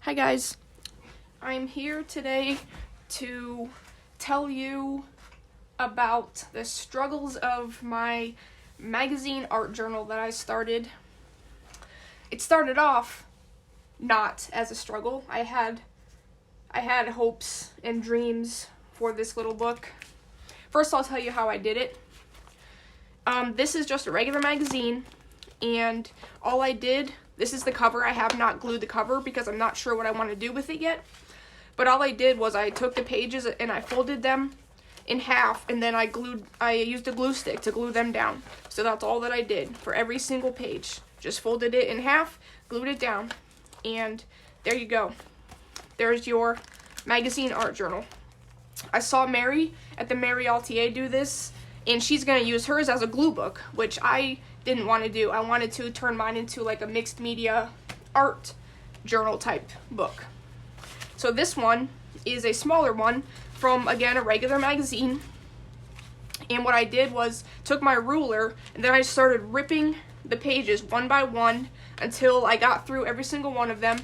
Hi guys, I'm here today to tell you about the struggles of my magazine art journal that I started. It started off not as a struggle. I had hopes and dreams for this little book. First, I'll tell you how I did it. This is just a regular magazine, and all I did, this is the cover. I have not glued the cover because I'm not sure what I want to do with it yet. But all I did was I took the pages and I folded them in half, and then I used a glue stick to glue them down. So that's all that I did for every single page. Just folded it in half, glued it down, and there you go. There's your magazine art journal. I saw Mary at the Mary Altier do this, and she's going to use hers as a glue book, which I didn't want to do. I wanted to turn mine into like a mixed media art journal type book. So this one is a smaller one from, again, a regular magazine. And what I did was took my ruler and then I started ripping the pages one by one until I got through every single one of them.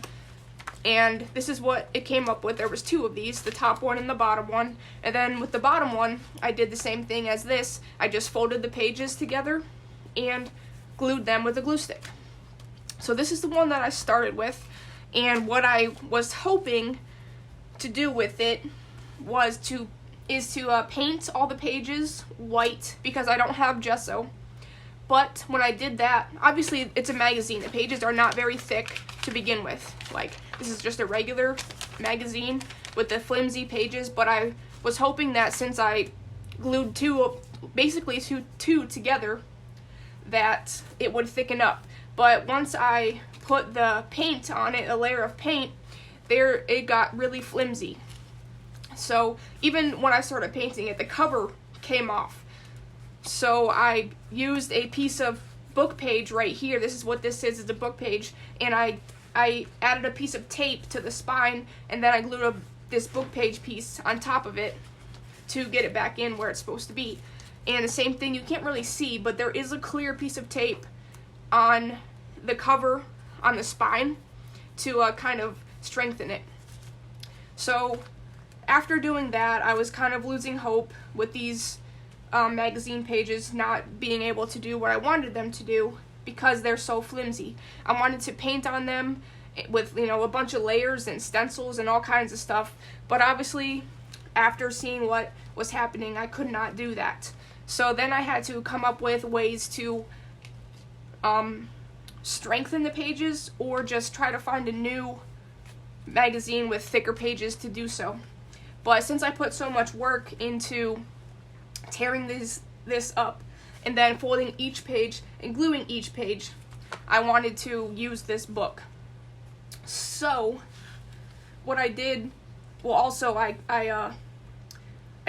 And this is what it came up with. There was two of these, the top one and the bottom one. And then with the bottom one, I did the same thing as this. I just folded the pages together and glued them with a glue stick. So this is the one that I started with. And what I was hoping to do with it was to paint all the pages white because I don't have gesso. But when I did that, obviously it's a magazine. The pages are not very thick to begin with. Like, this is just a regular magazine with the flimsy pages, but I was hoping that since I glued two together, that it would thicken up. But once I put the paint on it, a layer of paint, it got really flimsy. So even when I started painting it, the cover came off. So I used a piece of book page right here. This is what this is. It's a book page. And I added a piece of tape to the spine, and then I glued this book page piece on top of it to get it back in where it's supposed to be. And the same thing, you can't really see, but there is a clear piece of tape on the cover, on the spine, to kind of strengthen it. So after doing that, I was kind of losing hope with these magazine pages not being able to do what I wanted them to do because they're so flimsy. I wanted to paint on them with, a bunch of layers and stencils and all kinds of stuff, but obviously after seeing what was happening, I could not do that. So then I had to come up with ways to strengthen the pages or just try to find a new magazine with thicker pages to do so. But since I put so much work into tearing this up and then folding each page and gluing each page, I wanted to use this book. So what I did, I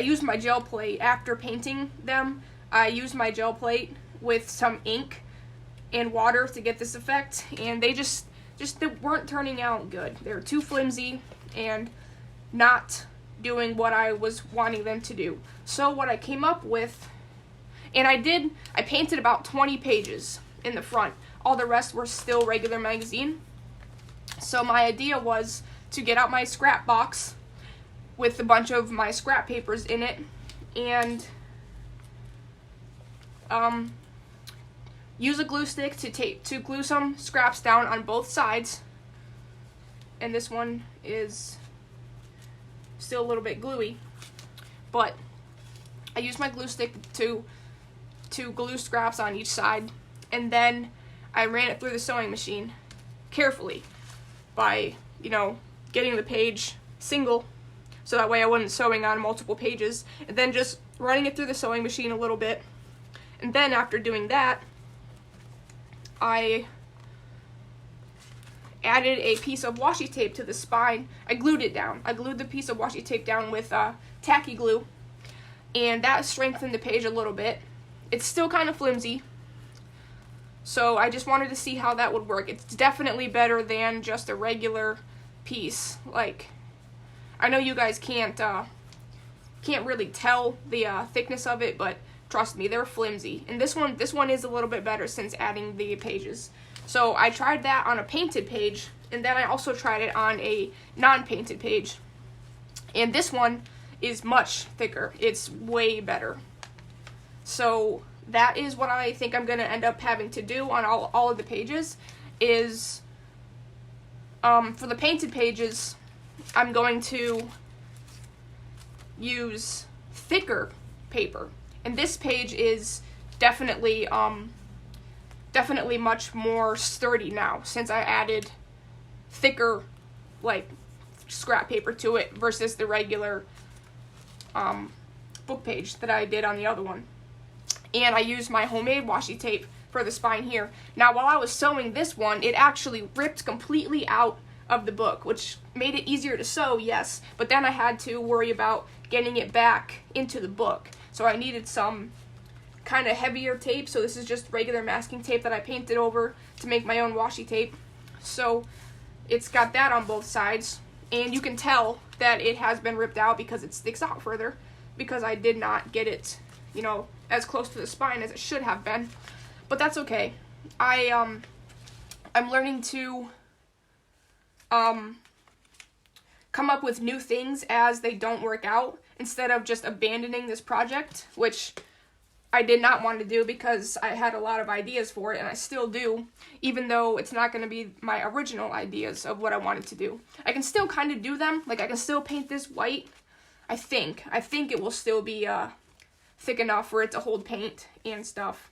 used my gel plate after painting them. I used my gel plate with some ink and water to get this effect, and they they weren't turning out good. They were too flimsy and not doing what I was wanting them to do. So what I came up with, and I painted about 20 pages in the front. All the rest were still regular magazine. So my idea was to get out my scrap box with a bunch of my scrap papers in it and use a glue stick to glue some scraps down on both sides. And this one is still a little bit gluey, but I used my glue stick to glue scraps on each side, and then I ran it through the sewing machine carefully by, getting the page single so that way I wasn't sewing on multiple pages, and then just running it through the sewing machine a little bit. And then after doing that, I added a piece of washi tape to the spine. I glued it down. I glued the piece of washi tape down with tacky glue, and that strengthened the page a little bit. It's still kind of flimsy, so I just wanted to see how that would work. It's definitely better than just a regular piece. Like, I know you guys can't really tell the thickness of it, but trust me, they're flimsy. And this one is a little bit better since adding the pages. So I tried that on a painted page, And then I also tried it on a non-painted page. And this one is much thicker. It's way better. So that is what I think I'm going to end up having to do on all of the pages is, for the painted pages, I'm going to use thicker paper. And this page is definitely much more sturdy now since I added thicker, like, scrap paper to it versus the regular book page that I did on the other one. And I used my homemade washi tape for the spine here. Now, while I was sewing this one, it actually ripped completely out of the book, which made it easier to sew, yes, but then I had to worry about getting it back into the book. So I needed some kind of heavier tape, so this is just regular masking tape that I painted over to make my own washi tape. So it's got that on both sides, and you can tell that it has been ripped out because it sticks out further, because I did not get it, you know, as close to the spine as it should have been. But that's okay. I'm learning to come up with new things as they don't work out, instead of just abandoning this project, which I did not want to do because I had a lot of ideas for it, and I still do, even though it's not going to be my original ideas of what I wanted to do. I can still kind of do them. Like, I can still paint this white. I think it will still be thick enough for it to hold paint and stuff.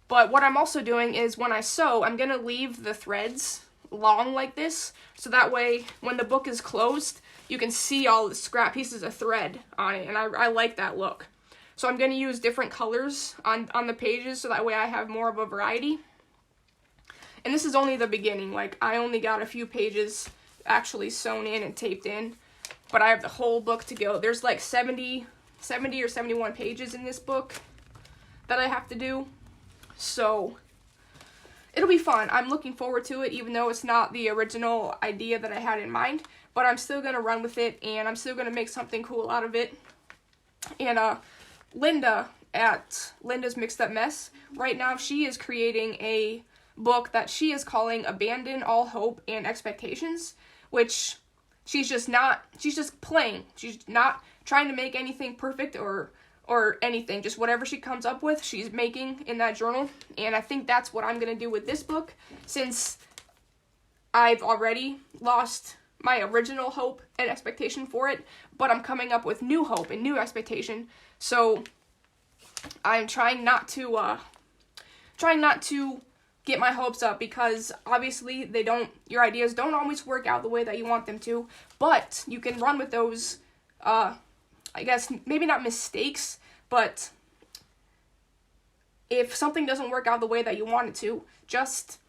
But what I'm also doing is, when I sew, I'm going to leave the threads long like this, so that way when the book is closed, you can see all the scrap pieces of thread on it, and I like that look. So I'm going to use different colors on the pages, so that way I have more of a variety. And this is only the beginning. Like, I only got a few pages actually sewn in and taped in, but I have the whole book to go. There's like 70 or 71 pages in this book that I have to do. So it'll be fun. I'm looking forward to it, even though it's not the original idea that I had in mind. But I'm still going to run with it, and I'm still going to make something cool out of it. And Linda at Linda's Mixed Up Mess, right now she is creating a book that she is calling Abandon All Hope and Expectations, which she's just playing. She's not trying to make anything perfect or anything. Just whatever she comes up with, she's making in that journal. And I think that's what I'm going to do with this book, since I've already lost my original hope and expectation for it, but I'm coming up with new hope and new expectation. So I'm trying not to get my hopes up, because obviously your ideas don't always work out the way that you want them to, but you can run with those, I guess, maybe not mistakes, but if something doesn't work out the way that you want it to, just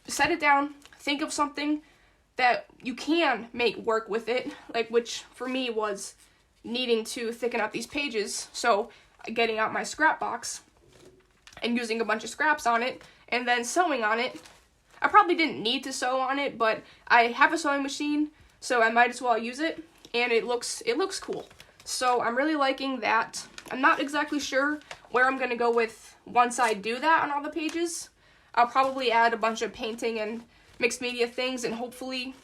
set it down, think of something that you can make work with it, like, which for me was needing to thicken up these pages, so getting out my scrap box and using a bunch of scraps on it, and then sewing on it. I probably didn't need to sew on it, but I have a sewing machine, so I might as well use it, and it looks cool. So I'm really liking that. I'm not exactly sure where I'm going to go with once I do that on all the pages. I'll probably add a bunch of painting and mixed media things, and hopefully,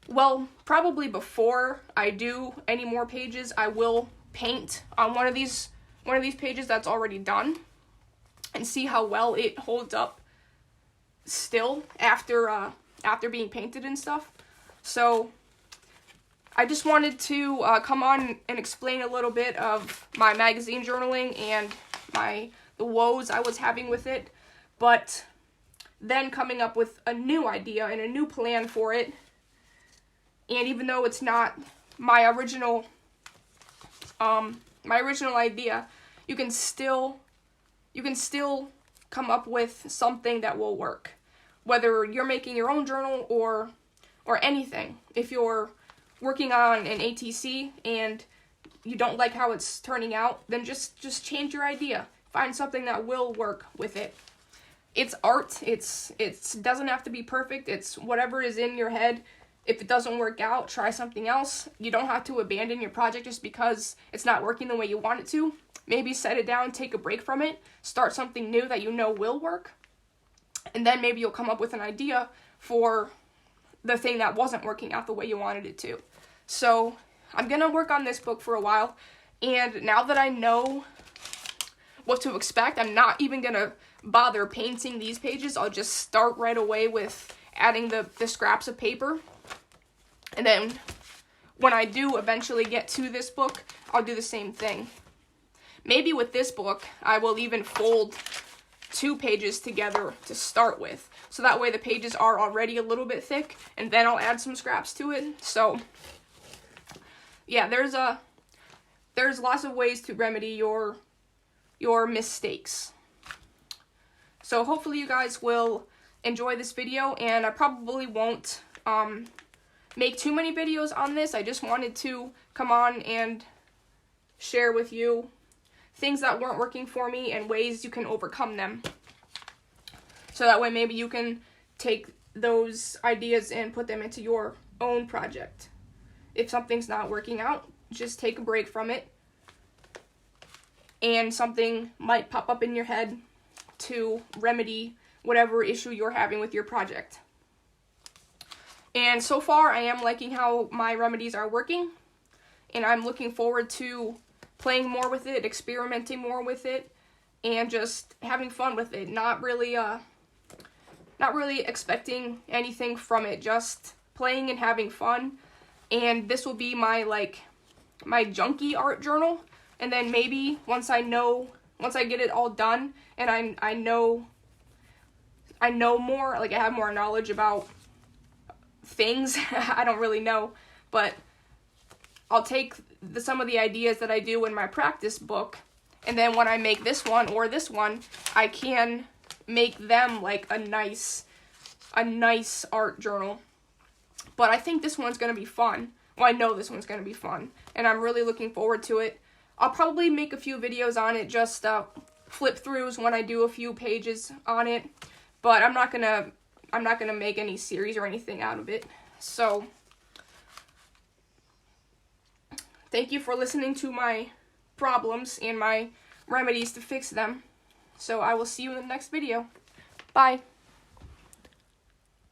well, probably before I do any more pages, I will paint on one of these pages that's already done, and see how well it holds up still after being painted and stuff. So I just wanted to come on and explain a little bit of my magazine journaling and the woes I was having with it, but then coming up with a new idea and a new plan for it. And even though it's not my original idea, you can still come up with something that will work, whether you're making your own journal or anything. If you're working on an ATC and you don't like how it's turning out, then just change your idea. Find something that will work with it. It's art. It doesn't have to be perfect. It's whatever is in your head. If it doesn't work out, try something else. You don't have to abandon your project just because it's not working the way you want it to. Maybe set it down, take a break from it, start something new that you know will work. and then maybe you'll come up with an idea for the thing that wasn't working out the way you wanted it to. So I'm going to work on this book for a while, and now that I know what to expect, I'm not even going to bother painting these pages. I'll just start right away with adding the scraps of paper, and then when I do eventually get to this book, I'll do the same thing. Maybe with this book, I will even fold 2 pages together to start with, so that way the pages are already a little bit thick, and then I'll add some scraps to it. So yeah, there's lots of ways to remedy your mistakes. So hopefully you guys will enjoy this video, and I probably won't make too many videos on this. I just wanted to come on and share with you things that weren't working for me and ways you can overcome them. So that way maybe you can take those ideas and put them into your own project. If something's not working out, just take a break from it, and something might pop up in your head to remedy whatever issue you're having with your project. And so far, I am liking how my remedies are working, and I'm looking forward to playing more with it, experimenting more with it, and just having fun with it. Not really expecting anything from it, just playing and having fun. And this will be my junky art journal, and then maybe once I get it all done and I know more, like I have more knowledge about things, I don't really know, but I'll take some of the ideas that I do in my practice book, and then when I make this one or this one, I can make them like a nice art journal. But I think this one's going to be fun. Well, I know this one's going to be fun, and I'm really looking forward to it. I'll probably make a few videos on it, just flip throughs when I do a few pages on it, but I'm not gonna make any series or anything out of it. So thank you for listening to my problems and my remedies to fix them. So I will see you in the next video. Bye.